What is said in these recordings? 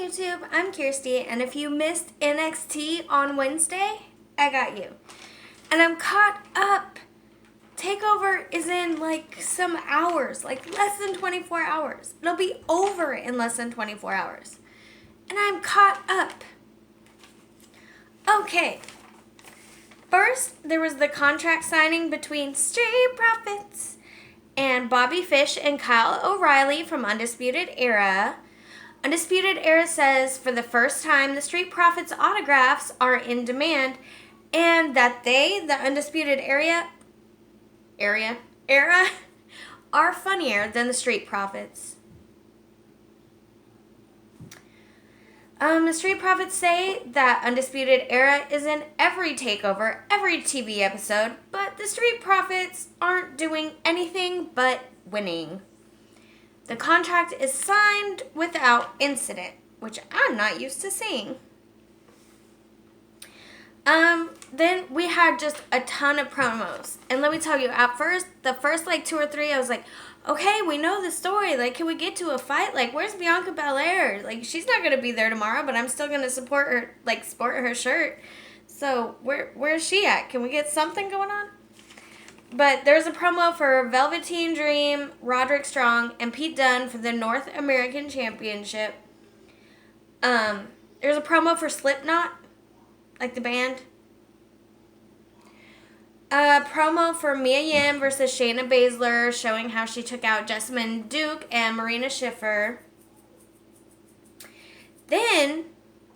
YouTube? I'm Kirsty, and if you missed NXT on Wednesday, I got you. And I'm caught up. TakeOver is in like some hours, like less than 24 hours. It'll be over in less than 24 hours. And I'm caught up. Okay. First, there was the contract signing between Street Profits and Bobby Fish and Kyle O'Reilly from Undisputed Era. Undisputed Era says for the first time the Street Profits autographs are in demand and that they, the Undisputed Era, are funnier than the Street Profits. The Street Profits say that Undisputed Era is in every takeover, every TV episode, but the Street Profits aren't doing anything but winning. The contract is signed without incident, which I'm not used to seeing. Then we had just a ton of promos. And let me tell you, at first, the first like 2 or 3, I was like, okay, we know the story. Like, can we get to a fight? Like, where's Bianca Belair? Like, she's not going to be there tomorrow, but I'm still going to support her, like, sport her shirt. So, where's she at? Can we get something going on? But there's a promo for Velveteen Dream, Roderick Strong, and Pete Dunne for the North American Championship. There's a promo for Slipknot, like the band. A promo for Mia Yim versus Shayna Baszler, showing how she took out Jessamine Duke and Marina Shiffer. Then,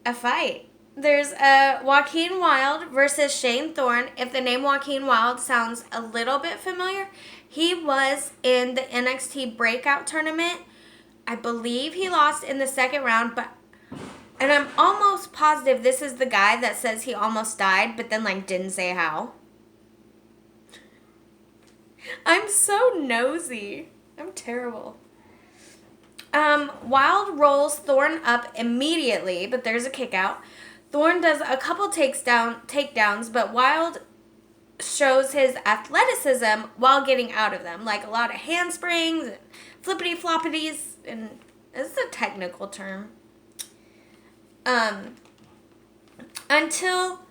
a fight. There's Joaquin Wilde versus Shane Thorne. If the name Joaquin Wilde sounds a little bit familiar, he was in the NXT Breakout Tournament. I believe he lost in the second round, and I'm almost positive this is the guy that says he almost died, but then like didn't say how. I'm so nosy. I'm terrible. Wilde rolls Thorne up immediately, but there's a kick out. Thorne does a couple takedowns, but Wilde shows his athleticism while getting out of them. Like a lot of handsprings, and flippity-floppities, and this is a technical term. Until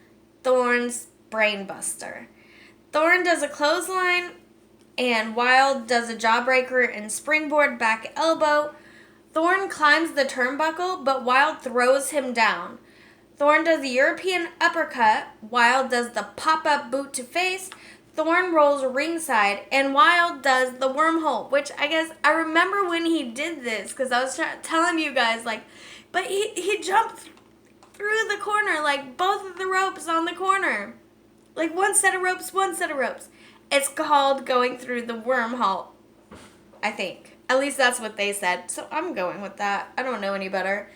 Thorne's brainbuster. Thorne does a clothesline, and Wilde does a jawbreaker and springboard back elbow. Thorne climbs the turnbuckle, but Wilde throws him down. Thorne does the European uppercut. Wilde does the pop-up boot to face. Thorne rolls ringside, and Wilde does the wormhole, which I guess I remember when he did this, because I was telling you guys, like, but he jumped through the corner, like both of the ropes on the corner. Like one set of ropes. It's called going through the wormhole, I think. At least that's what they said, so I'm going with that. I don't know any better.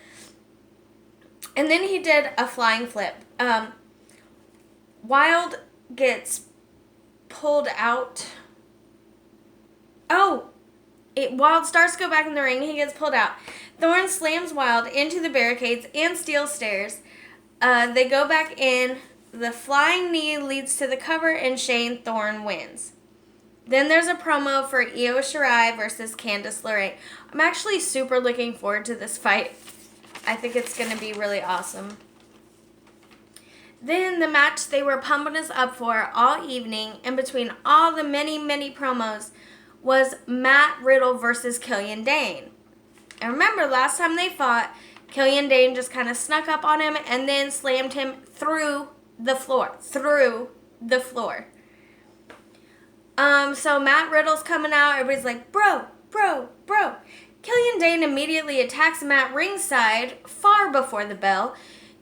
And then he did a flying flip. Wilde gets pulled out. Wilde starts to go back in the ring. He gets pulled out. Thorne slams Wilde into the barricades and steel stairs. They go back in. The flying knee leads to the cover, and Shane Thorne wins. Then there's a promo for Io Shirai versus Candice LeRae. I'm actually super looking forward to this fight. I think it's going to be really awesome. Then the match they were pumping us up for all evening, in between all the many, many promos, was Matt Riddle versus Killian Dane. And remember, last time they fought, Killian Dane just kind of snuck up on him and then slammed him through the floor. So Matt Riddle's coming out. Everybody's like, bro. Killian Dane immediately attacks Matt ringside far before the bell,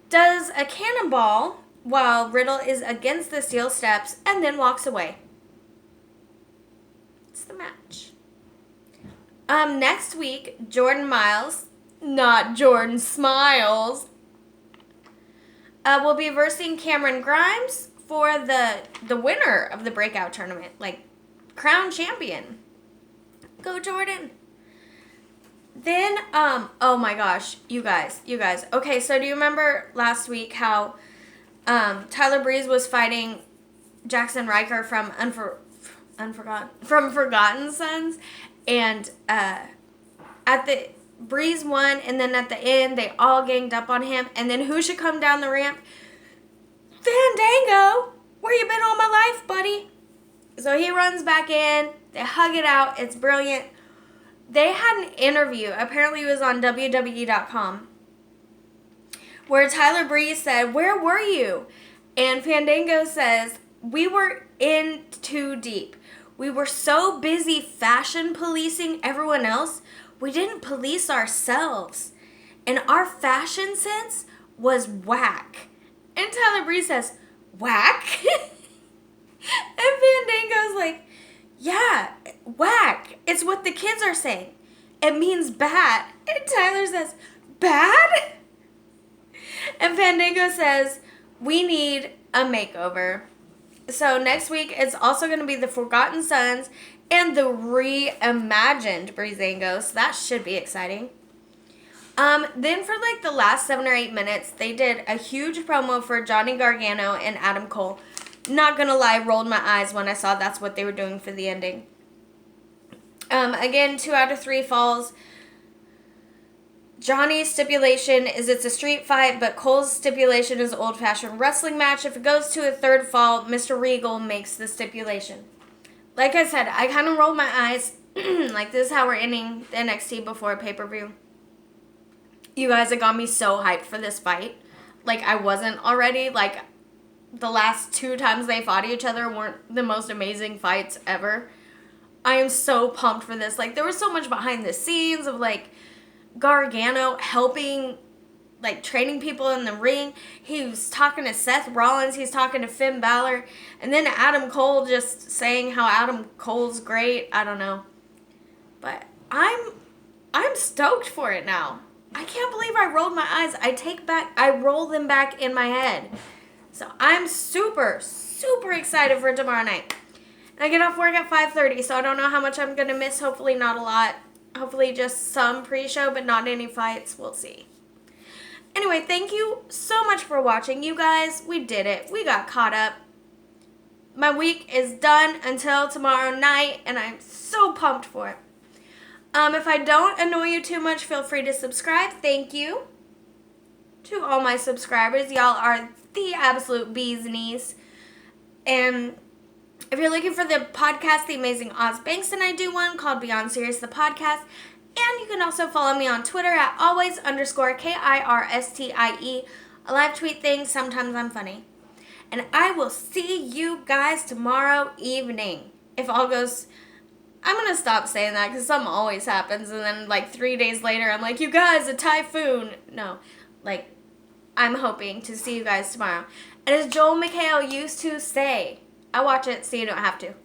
does a cannonball while Riddle is against the steel steps, and then walks away. It's the match. Next week, Jordan Miles, not Jordan Smiles, will be versing Cameron Grimes for the winner of the Breakout Tournament, like crown champion. Go Jordan. Then, oh my gosh, you guys. Okay, so do you remember last week how Tyler Breeze was fighting Jackson Riker from Forgotten Sons? And at Breeze won, and then at the end, they all ganged up on him. And then who should come down the ramp? Fandango! Where you been all my life, buddy? So he runs back in. They hug it out. It's brilliant. They had an interview. Apparently it was on WWE.com. Where Tyler Breeze said, "Where were you?" And Fandango says, "We were in too deep. We were so busy fashion policing everyone else, we didn't police ourselves. And our fashion sense was whack." And Tyler Breeze says, "Whack?" And Fandango's like, "Yeah, whack. It's what the kids are saying. It means bad." And Tyler says, "Bad?" And Fandango says, "We need a makeover." So next week, it's also going to be the Forgotten Sons and the reimagined Breezango. So that should be exciting. Then for like the last 7 or 8 minutes, they did a huge promo for Johnny Gargano and Adam Cole. Not gonna lie, rolled my eyes when I saw that's what they were doing for the ending. Again, 2 out of 3 falls. Johnny's stipulation is it's a street fight, but Cole's stipulation is an old-fashioned wrestling match. If it goes to a 3rd fall, Mr. Regal makes the stipulation. Like I said, I kind of rolled my eyes. Like, this is how we're ending the NXT before a pay-per-view. You guys have got me so hyped for this fight. Like, I wasn't already. Like, the last 2 times they fought each other weren't the most amazing fights ever. I am so pumped for this. Like, there was so much behind the scenes of, like, Gargano helping, like, training people in the ring. He was talking to Seth Rollins. He's talking to Finn Balor. And then Adam Cole just saying how Adam Cole's great. I don't know. But I'm stoked for it now. I can't believe I rolled my eyes. I roll them back in my head. So I'm super, super excited for tomorrow night. And I get off work at 5:30, so I don't know how much I'm going to miss. Hopefully not a lot. Hopefully just some pre-show, but not any fights. We'll see. Anyway, thank you so much for watching, you guys. We did it. We got caught up. My week is done until tomorrow night, and I'm so pumped for it. If I don't annoy you too much, feel free to subscribe. Thank you to all my subscribers. Y'all are the absolute bee's knees. And if you're looking for the podcast, The Amazing Oz Bankston, I do one called Beyond Serious, the podcast. And you can also follow me on Twitter at always_KIRSTIE. I live tweet things. Sometimes I'm funny. And I will see you guys tomorrow evening. If all goes... I'm going to stop saying that because something always happens. And then like 3 days later, I'm like, you guys, a typhoon. No, like, I'm hoping to see you guys tomorrow. And as Joel McHale used to say, I watch it so you don't have to.